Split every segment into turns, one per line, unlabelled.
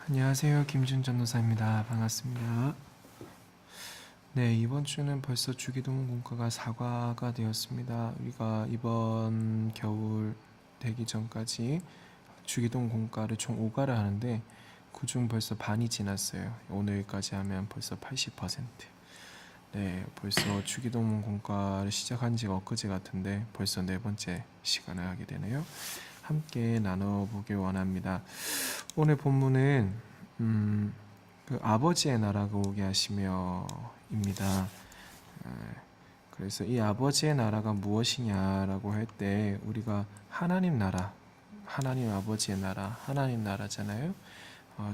안녕하세요. 김준 전도사입니다. 반갑습니다. 네, 이번 주는 벌써 주기도문 공과가 4과가 되었습니다. 우리가 이번 겨울 되기 전까지 주기도문 공과를 총 5과를 하는데 그중 벌써 반이 지났어요. 오늘까지 하면 벌써 80%. 네, 벌써 주기도문 공과를 시작한 지가 엊그제 같은데 벌써 네 번째 시간을 하게 되네요. 함께 나눠보길 원합니다. 오늘 본문은 그 아버지의 나라가 오게 하시며입니다. 그래서 이 아버지의 나라가 무엇이냐라고 할 때 우리가 하나님 나라, 하나님 아버지의 나라, 하나님 나라잖아요.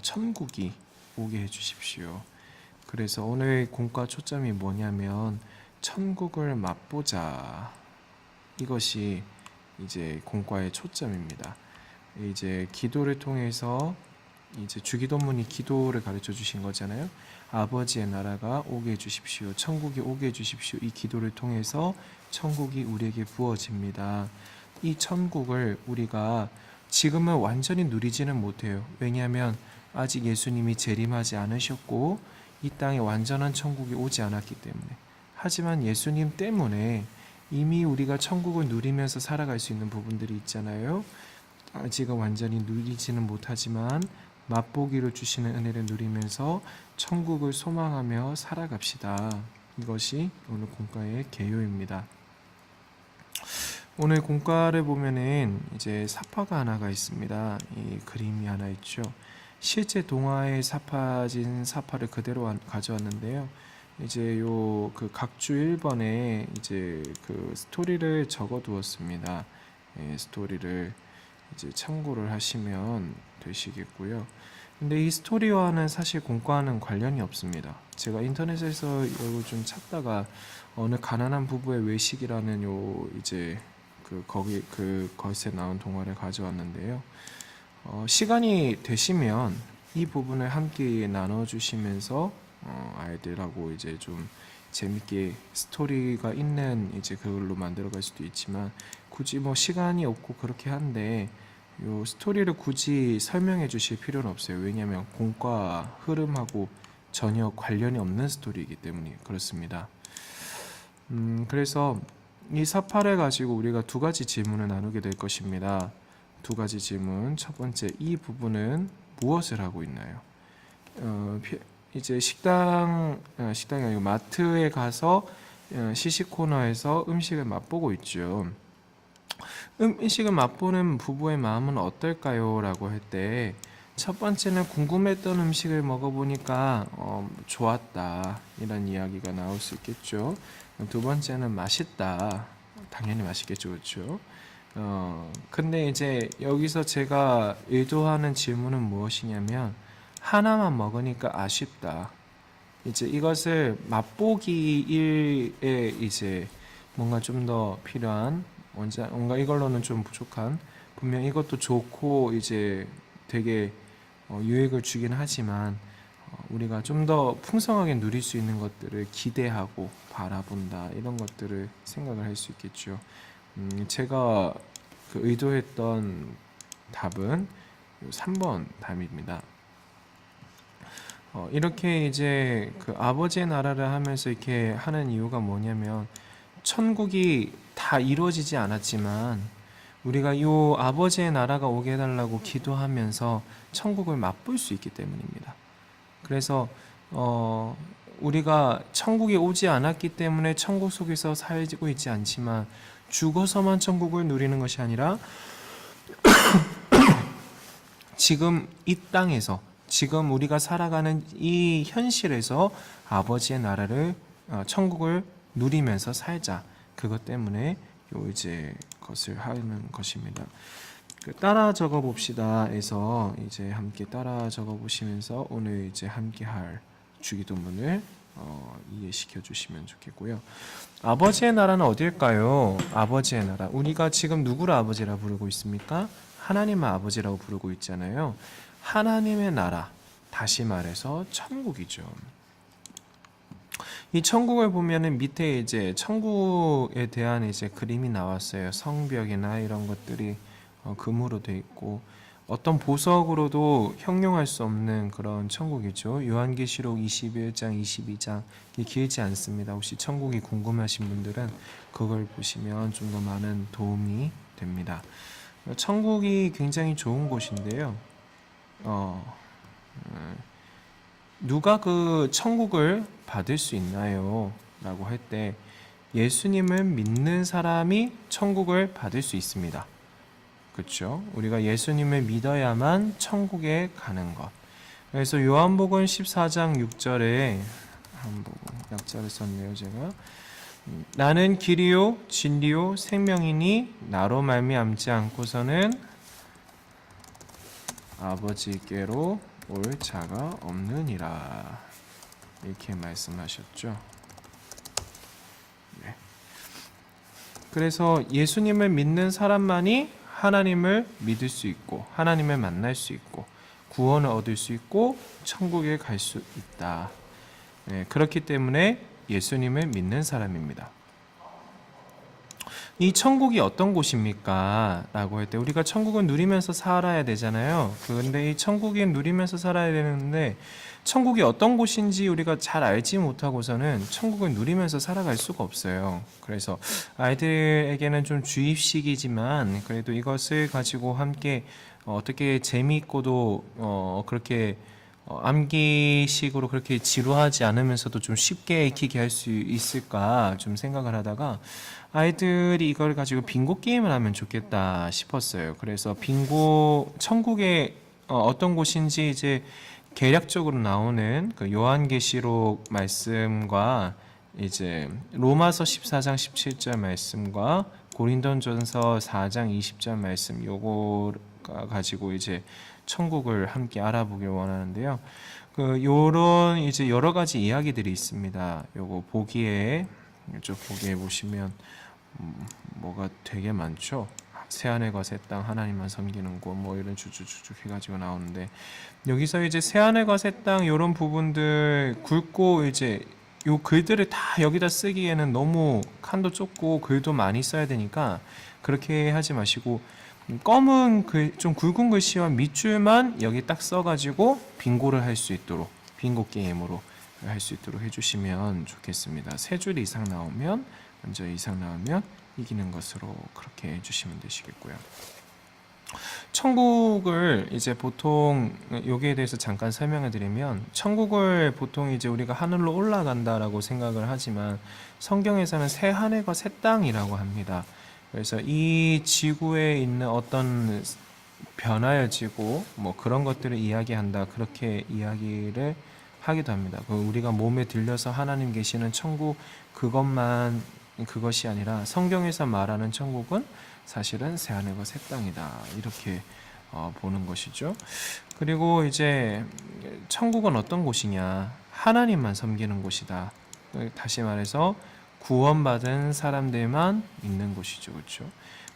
천국이 오게 해주십시오. 그래서 오늘 공과 초점이 뭐냐면 천국을 맛보자. 이것이 이제 공과의 초점입니다. 이제 기도를 통해서 이제 주기도문이 기도를 가르쳐 주신 거잖아요. 아버지의 나라가 오게 해주십시오. 천국이 오게 해주십시오. 이 기도를 통해서 천국이 우리에게 부어집니다. 이 천국을 우리가 지금은 완전히 누리지는 못해요. 왜냐하면 아직 예수님이 재림하지 않으셨고 이 땅에 완전한 천국이 오지 않았기 때문에. 하지만 예수님 때문에 이미 우리가 천국을 누리면서 살아갈 수 있는 부분들이 있잖아요. 아직은 완전히 누리지는 못하지만 맛보기로 주시는 은혜를 누리면서 천국을 소망하며 살아갑시다. 이것이 오늘 공과의 개요입니다. 오늘 공과를 보면은 이제 사파가 하나가 있습니다. 이 그림이 하나 있죠. 실제 동화에 사파진 사파를 그대로 가져왔는데요. 이제 요 그 각주 1번에 이제 그 스토리를 적어 두었습니다. 스토리를 이제 참고를 하시면 되시겠고요. 근데 이 스토리와는 사실 공과는 관련이 없습니다. 제가 인터넷에서 이걸 좀 찾다가 어느 가난한 부부의 외식이라는 요 이제 그 거기 그 것에 나온 동화를 가져왔는데요. 시간이 되시면 이 부분을 함께 나눠주시면서 아이들하고 이제 좀 재밌게 스토리가 있는 이제 그걸로 만들어갈 수도 있지만 굳이 뭐 시간이 없고 그렇게 한데 요 스토리를 굳이 설명해 주실 필요는 없어요. 왜냐하면 공과 흐름하고 전혀 관련이 없는 스토리이기 때문에 그렇습니다. 그래서 이 사파를 가지고 우리가 두 가지 질문을 나누게 될 것입니다. 두 가지 질문. 첫 번째, 이 부분은 무엇을 하고 있나요? 이제 식당이 아니고 마트에 가서 시식 코너에서 음식을 맛보고 있죠. 음식을 맛보는 부부의 마음은 어떨까요? 라고 할 때 첫 번째는 궁금했던 음식을 먹어보니까 좋았다 이런 이야기가 나올 수 있겠죠. 두 번째는 맛있다. 당연히 맛있겠죠, 그렇죠? 근데 이제 여기서 제가 의도하는 질문은 무엇이냐면 하나만 먹으니까 아쉽다. 이제 이것을 맛보기에 이제 뭔가 좀 더 필요한 뭔가 이걸로는 좀 부족한 분명 이것도 좋고 이제 되게 유익을 주긴 하지만 우리가 좀 더 풍성하게 누릴 수 있는 것들을 기대하고 바라본다 이런 것들을 생각을 할 수 있겠죠. 제가 그 의도했던 답은 3번 답입니다. 이렇게 이제 그 아버지의 나라를 하면서 이렇게 하는 이유가 뭐냐면 천국이 다 이루어지지 않았지만 우리가 이 아버지의 나라가 오게 해달라고 기도하면서 천국을 맛볼 수 있기 때문입니다. 그래서 우리가 천국에 오지 않았기 때문에 천국 속에서 살고 있지 않지만 죽어서만 천국을 누리는 것이 아니라 지금 이 땅에서 지금 우리가 살아가는 이 현실에서 아버지의 나라를 천국을 누리면서 살자. 그것 때문에 요 이제 것을 하는 것입니다. 따라 적어 봅시다에서 이제 함께 따라 적어 보시면서 오늘 이제 함께 할 주기도문을 이해시켜 주시면 좋겠고요. 아버지의 나라는 어딜까요? 아버지의 나라. 우리가 지금 누구를 아버지라 부르고 있습니까? 하나님을 아버지라고 부르고 있잖아요. 하나님의 나라. 다시 말해서 천국이죠. 이 천국을 보면은 밑에 이제 천국에 대한 이제 그림이 나왔어요. 성벽이나 이런 것들이 금으로 돼 있고 어떤 보석으로도 형용할 수 없는 그런 천국이죠. 요한계시록 21장, 22장 길지 않습니다. 혹시 천국이 궁금하신 분들은 그걸 보시면 좀 더 많은 도움이 됩니다. 천국이 굉장히 좋은 곳인데요. 누가 그 천국을 받을 수 있나요? 라고 할 때 예수님을 믿는 사람이 천국을 받을 수 있습니다. 그렇죠? 우리가 예수님을 믿어야만 천국에 가는 것. 그래서 요한복음 14장 6절에 약자를 썼네요, 제가. 나는 길이요 진리요 생명이니 나로 말미암지 않고서는 아버지께로 올 자가 없느니라. 이렇게 말씀하셨죠. 네. 그래서 예수님을 믿는 사람만이 하나님을 믿을 수 있고 하나님을 만날 수 있고 구원을 얻을 수 있고 천국에 갈 수 있다. 네, 그렇기 때문에 예수님을 믿는 사람입니다. 이 천국이 어떤 곳입니까? 라고 할 때 우리가 천국은 누리면서 살아야 되잖아요. 그런데 이 천국이 누리면서 살아야 되는데 천국이 어떤 곳인지 우리가 잘 알지 못하고서는 천국을 누리면서 살아갈 수가 없어요. 그래서 아이들에게는 좀 주입식이지만 그래도 이것을 가지고 함께 어떻게 재미있고도 그렇게 암기식으로 그렇게 지루하지 않으면서도 좀 쉽게 익히게 할 수 있을까 좀 생각을 하다가 아이들이 이걸 가지고 빙고 게임을 하면 좋겠다 싶었어요. 그래서 빙고 천국의 어떤 곳인지 이제 계략적으로 나오는 그 요한계시록 말씀과 이제 로마서 14장 17절 말씀과 고린도전서 4장 20절 말씀 요거가 가지고 이제 천국을 함께 알아보길 원하는데요. 그 요런 이제 여러 가지 이야기들이 있습니다. 요거 보기에 이쪽 보기에 보시면 뭐가 되게 많죠. 새하늘과 새 땅 하나님만 섬기는 곳 뭐 이런 쭉쭉쭉 해가지고 나오는데 여기서 이제 새하늘과 새 땅 이런 부분들 굵고 이제 요 글들을 다 여기다 쓰기에는 너무 칸도 좁고 글도 많이 써야 되니까 그렇게 하지 마시고 검은 글, 좀 굵은 글씨와 밑줄만 여기 딱 써가지고 빙고를 할 수 있도록 빙고 게임으로 할 수 있도록 해주시면 좋겠습니다. 세 줄 이상 나오면 먼저 이상 나오면 이기는 것으로 그렇게 해주시면 되시겠고요. 천국을 이제 보통 여기에 대해서 잠깐 설명을 드리면 천국을 보통 이제 우리가 하늘로 올라간다라고 생각을 하지만 성경에서는 새 하늘과 새 땅이라고 합니다. 그래서 이 지구에 있는 어떤 변하여지고 뭐 그런 것들을 이야기한다 그렇게 이야기를 하기도 합니다. 우리가 몸에 들려서 하나님 계시는 천국 그것이 아니라 성경에서 말하는 천국은 사실은 새 하늘과 새 땅이다 이렇게 보는 것이죠. 그리고 이제 천국은 어떤 곳이냐? 하나님만 섬기는 곳이다. 다시 말해서 구원받은 사람들만 있는 곳이죠, 그렇죠?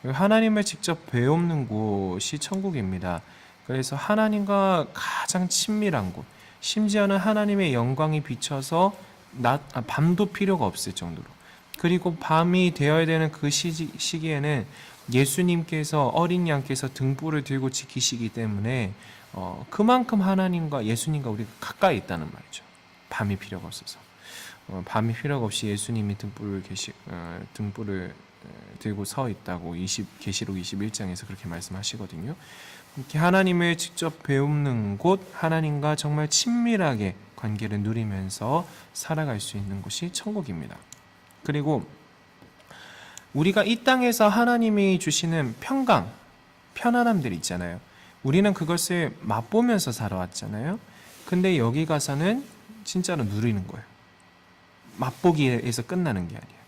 하나님을 직접 배우는 곳이 천국입니다. 그래서 하나님과 가장 친밀한 곳, 심지어는 하나님의 영광이 비쳐서 밤도 필요가 없을 정도로. 그리고 밤이 되어야 되는 그 시기에는 예수님께서 어린 양께서 등불을 들고 지키시기 때문에 그만큼 하나님과 예수님과 우리가 가까이 있다는 말이죠. 밤이 필요가 없어서 밤이 필요가 없이 예수님이 등불을 들고 서 있다고 계시록 21장에서 그렇게 말씀하시거든요. 이렇게 하나님을 직접 배우는 곳, 하나님과 정말 친밀하게 관계를 누리면서 살아갈 수 있는 곳이 천국입니다. 그리고 우리가 이 땅에서 하나님이 주시는 평강, 편안함들 있잖아요. 우리는 그것을 맛보면서 살아왔잖아요. 근데 여기 가서는 진짜로 누리는 거예요. 맛보기에서 끝나는 게 아니에요.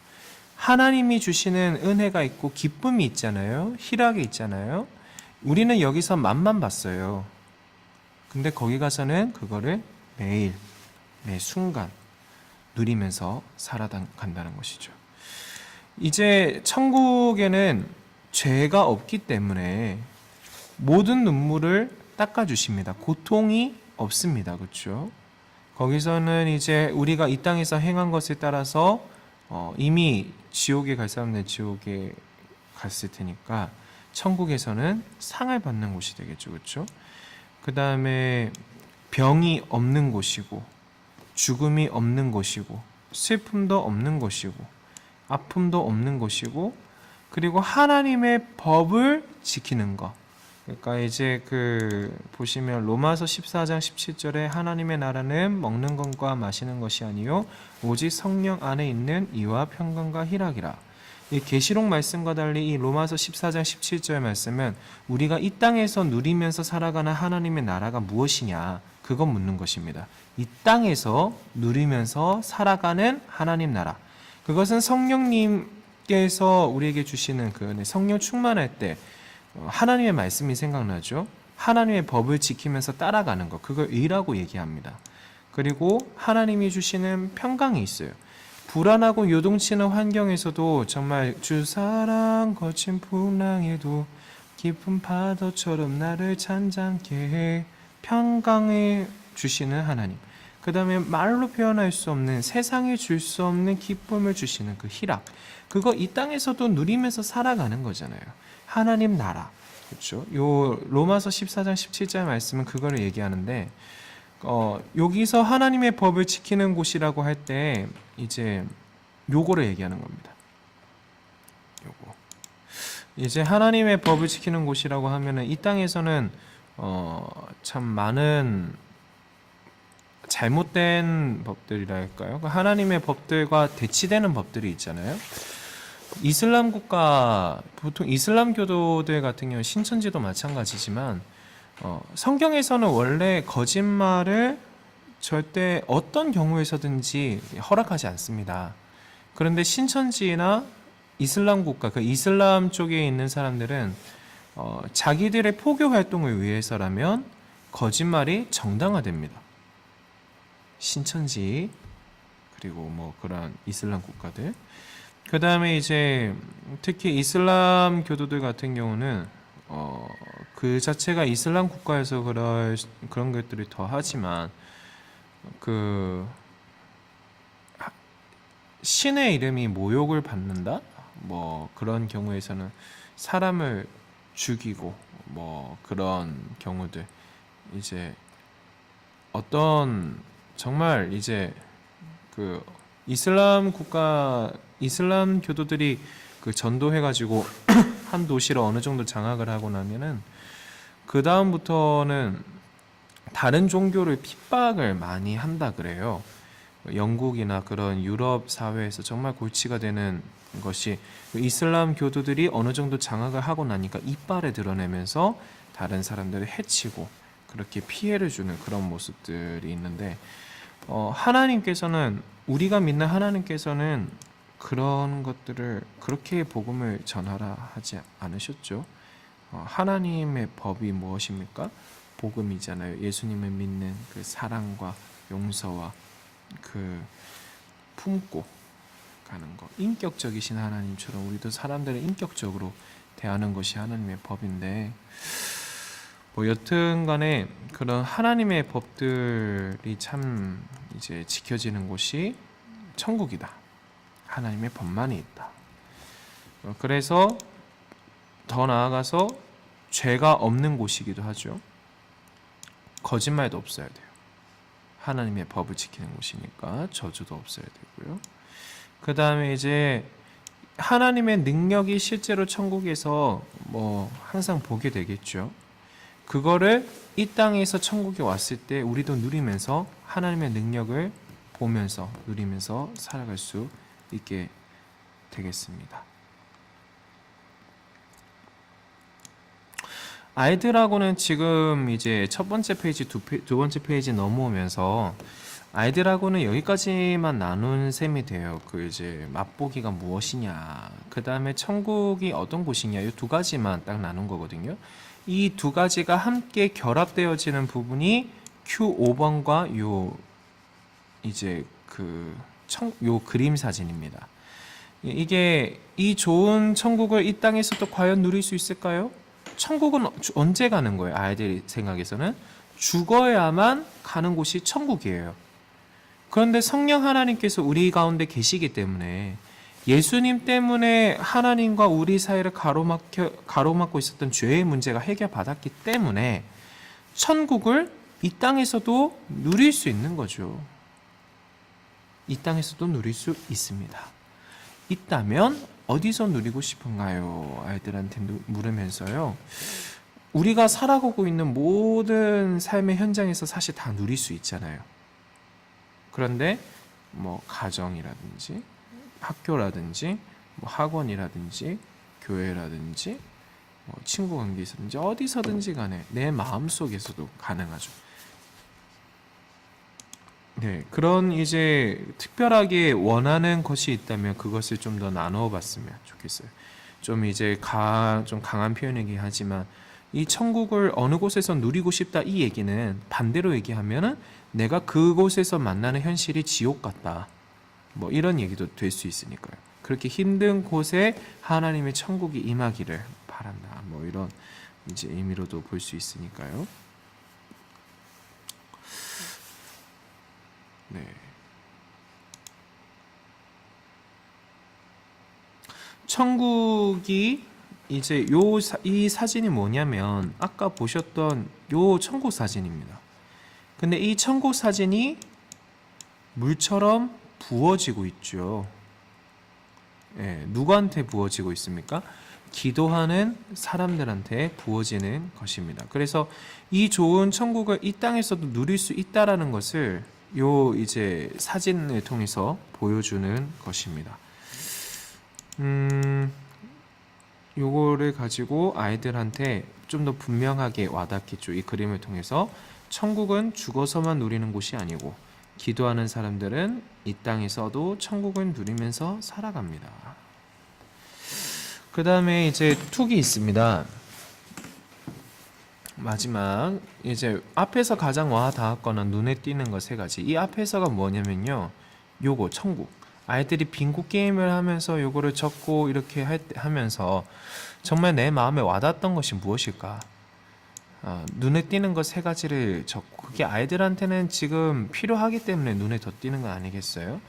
하나님이 주시는 은혜가 있고 기쁨이 있잖아요. 희락이 있잖아요. 우리는 여기서 맛만 봤어요. 근데 거기 가서는 그거를 매일, 매 순간 누리면서 살아간다는 것이죠. 이제 천국에는 죄가 없기 때문에 모든 눈물을 닦아주십니다. 고통이 없습니다. 그렇죠? 거기서는 이제 우리가 이 땅에서 행한 것에 따라서 이미 지옥에 갈 사람들은 지옥에 갔을 테니까 천국에서는 상을 받는 곳이 되겠죠. 그렇죠? 그 다음에 병이 없는 곳이고 죽음이 없는 곳이고 슬픔도 없는 곳이고 아픔도 없는 곳이고 그리고 하나님의 법을 지키는 것. 그러니까 이제 보시면 로마서 14장 17절에 하나님의 나라는 먹는 것과 마시는 것이 아니요 오직 성령 안에 있는 이와 평강과 희락이라. 이 계시록 말씀과 달리 이 로마서 14장 17절 말씀은 우리가 이 땅에서 누리면서 살아가는 하나님의 나라가 무엇이냐 그것 묻는 것입니다. 이 땅에서 누리면서 살아가는 하나님 나라. 그것은 성령님께서 우리에게 주시는 성령 충만할 때 하나님의 말씀이 생각나죠. 하나님의 법을 지키면서 따라가는 것, 그걸 의라고 얘기합니다. 그리고 하나님이 주시는 평강이 있어요. 불안하고 요동치는 환경에서도 정말 주 사랑 거친 풍랑에도 깊은 파도처럼 나를 잔잔케 해 평강을 주시는 하나님. 그 다음에 말로 표현할 수 없는 세상에 줄 수 없는 기쁨을 주시는 그 희락. 그거 이 땅에서도 누리면서 살아가는 거잖아요. 하나님 나라. 그렇죠? 요 로마서 14장 17절 말씀은 그거를 얘기하는데 여기서 하나님의 법을 지키는 곳이라고 할 때 이제 요거를 얘기하는 겁니다. 요거. 이제 하나님의 법을 지키는 곳이라고 하면은 이 땅에서는 참 많은 잘못된 법들이랄까요? 하나님의 법들과 대치되는 법들이 있잖아요. 이슬람 국가, 보통 이슬람 교도들 같은 경우 신천지도 마찬가지지만 성경에서는 원래 거짓말을 절대 어떤 경우에서든지 허락하지 않습니다. 그런데 신천지나 이슬람 국가, 그 이슬람 쪽에 있는 사람들은 자기들의 포교 활동을 위해서라면 거짓말이 정당화됩니다. 신천지 그리고 뭐 그런 이슬람 국가들. 그 다음에 이제 특히 이슬람 교도들 같은 경우는 그 자체가 이슬람 국가에서 그런 것들이 더 하지만 신의 이름이 모욕을 받는다? 뭐 그런 경우에서는 사람을 죽이고 뭐 그런 경우들 이제 어떤 정말 이제 이슬람 국가 이슬람 교도들이 전도해가지고 한 도시를 어느 정도 장악을 하고 나면은 그 다음부터는 다른 종교를 핍박을 많이 한다 그래요. 영국이나 그런 유럽 사회에서 정말 골치가 되는 것이 이슬람 교도들이 어느 정도 장악을 하고 나니까 이빨을 드러내면서 다른 사람들을 해치고 그렇게 피해를 주는 그런 모습들이 있는데 하나님께서는 우리가 믿는 하나님께서는 그런 것들을 그렇게 복음을 전하라 하지 않으셨죠. 하나님의 법이 무엇입니까? 복음이잖아요. 예수님을 믿는 그 사랑과 용서와 품고 가는 것. 인격적이신 하나님처럼 우리도 사람들을 인격적으로 대하는 것이 하나님의 법인데 뭐 여튼간에 그런 하나님의 법들이 참 이제 지켜지는 곳이 천국이다. 하나님의 법만이 있다. 그래서 더 나아가서 죄가 없는 곳이기도 하죠. 거짓말도 없어야 돼요. 하나님의 법을 지키는 곳이니까 저주도 없어야 되고요. 그 다음에 이제 하나님의 능력이 실제로 천국에서 뭐 항상 보게 되겠죠. 그거를 이 땅에서 천국에 왔을 때 우리도 누리면서 하나님의 능력을 보면서 누리면서 살아갈 수 있게 되겠습니다. 아이들하고는 지금 이제 첫 번째 페이지, 두 번째 페이지 넘어오면서 아이들하고는 여기까지만 나눈 셈이 돼요. 이제 맛보기가 무엇이냐, 그 다음에 천국이 어떤 곳이냐, 이 두 가지만 딱 나눈 거거든요. 이 두 가지가 함께 결합되어지는 부분이 Q5번과 요 그림 사진입니다. 이게 이 좋은 천국을 이 땅에서도 과연 누릴 수 있을까요? 천국은 언제 가는 거예요? 아이들 생각에서는 죽어야만 가는 곳이 천국이에요. 그런데 성령 하나님께서 우리 가운데 계시기 때문에 예수님 때문에 하나님과 우리 사이를 가로막고 있었던 죄의 문제가 해결받았기 때문에 천국을 이 땅에서도 누릴 수 있는 거죠. 이 땅에서도 누릴 수 있습니다. 있다면 어디서 누리고 싶은가요? 아이들한테 물으면서요. 우리가 살아가고 있는 모든 삶의 현장에서 사실 다 누릴 수 있잖아요. 그런데 뭐 가정이라든지 학교라든지 뭐 학원이라든지 교회라든지 뭐 친구 관계에 있든지 어디서든지 간에 내 마음속에서도 가능하죠. 네, 그런 이제 특별하게 원하는 것이 있다면 그것을 좀 더 나누어 봤으면 좋겠어요. 좀 이제 좀 강한 표현이긴 하지만 이 천국을 어느 곳에서 누리고 싶다 이 얘기는 반대로 얘기하면은 내가 그곳에서 만나는 현실이 지옥 같다. 뭐 이런 얘기도 될 수 있으니까요. 그렇게 힘든 곳에 하나님의 천국이 임하기를 바란다. 뭐 이런 이제 의미로도 볼 수 있으니까요. 네. 천국이 이제 이 사진이 뭐냐면 아까 보셨던 요 천국 사진입니다. 근데 이 천국 사진이 물처럼 부어지고 있죠. 예, 누구한테 부어지고 있습니까? 기도하는 사람들한테 부어지는 것입니다. 그래서 이 좋은 천국을 이 땅에서도 누릴 수 있다라는 것을 요 이제 사진을 통해서 보여주는 것입니다. 요거를 가지고 아이들한테 좀 더 분명하게 와닿겠죠. 이 그림을 통해서 천국은 죽어서만 누리는 곳이 아니고 기도하는 사람들은 이 땅에서도 천국을 누리면서 살아갑니다. 그 다음에 이제 툭이 있습니다. 마지막 이제 앞에서 가장 와 닿았거나 눈에 띄는 거 세 가지. 이 앞에서가 뭐냐면요. 요거 천국. 아이들이 빙고 게임을 하면서 요거를 적고 이렇게 하면서 정말 내 마음에 와닿았던 것이 무엇일까? 눈에 띄는 것 세 가지를 적고 그게 아이들한테는 지금 필요하기 때문에 눈에 더 띄는 거 아니겠어요?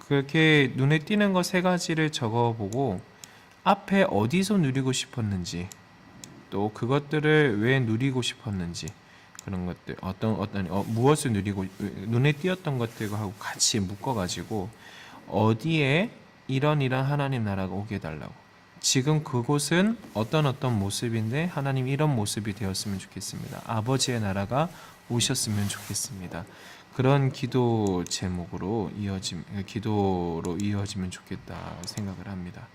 그렇게 눈에 띄는 것 세 가지를 적어보고 앞에 어디서 누리고 싶었는지 또 그것들을 왜 누리고 싶었는지 그런 것들 무엇을 누리고 눈에 띄었던 것들과 하고 같이 묶어가지고 어디에 이런 하나님 나라가 오게 해달라고 지금 그곳은 어떤 모습인데 하나님 이런 모습이 되었으면 좋겠습니다. 아버지의 나라가 오셨으면 좋겠습니다. 그런 기도 제목으로 기도로 이어지면 좋겠다 생각을 합니다.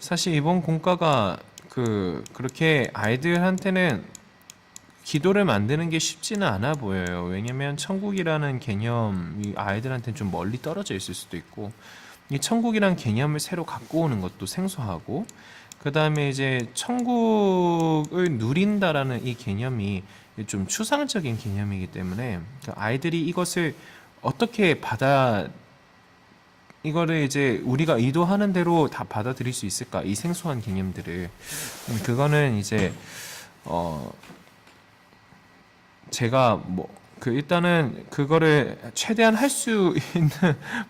사실 이번 공과가 그렇게 아이들한테는 기도를 만드는 게 쉽지는 않아 보여요. 왜냐면 천국이라는 개념이 아이들한테는 좀 멀리 떨어져 있을 수도 있고 이 천국이란 개념을 새로 갖고 오는 것도 생소하고 그 다음에 이제 천국을 누린다라는 이 개념이 좀 추상적인 개념이기 때문에 아이들이 이것을 어떻게 이거를 이제 우리가 의도하는 대로 다 받아들일 수 있을까? 이 생소한 개념들을 그거는 이제 제가 일단은 그거를 최대한 할 수 있는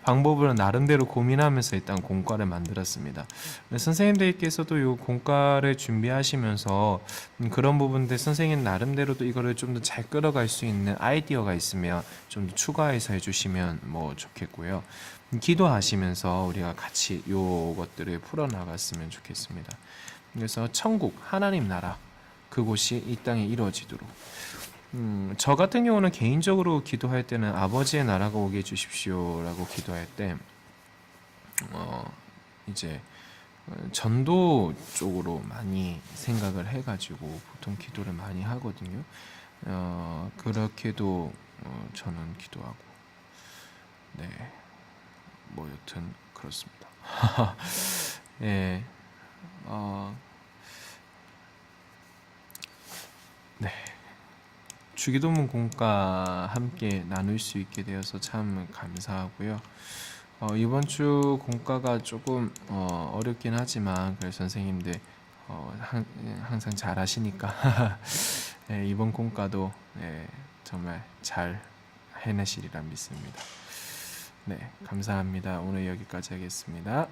방법으로 나름대로 고민하면서 일단 공과를 만들었습니다. 선생님들께서도 이 공과를 준비하시면서 그런 부분들 선생님 나름대로도 이거를 좀 더 잘 끌어갈 수 있는 아이디어가 있으면 좀 더 추가해서 해주시면 뭐 좋겠고요. 기도하시면서 우리가 같이 요것들을 풀어나갔으면 좋겠습니다. 그래서 천국, 하나님 나라 그곳이 이 땅에 이루어지도록 저 같은 경우는 개인적으로 기도할 때는 아버지의 나라가 오게 해주십시오라고 기도할 때 이제 전도 쪽으로 많이 생각을 해가지고 보통 기도를 많이 하거든요. 그렇게도 저는 기도하고 네, 뭐 여튼 그렇습니다. 예, 네. 주기도문 공과 함께 나눌 수 있게 되어서 참 감사하고요. 이번 주 공과가 조금 어렵긴 하지만 그래서 선생님들 항상 잘 하시니까 네, 이번 공과도 네, 정말 잘 해내시리라 믿습니다. 네, 감사합니다. 오늘 여기까지 하겠습니다.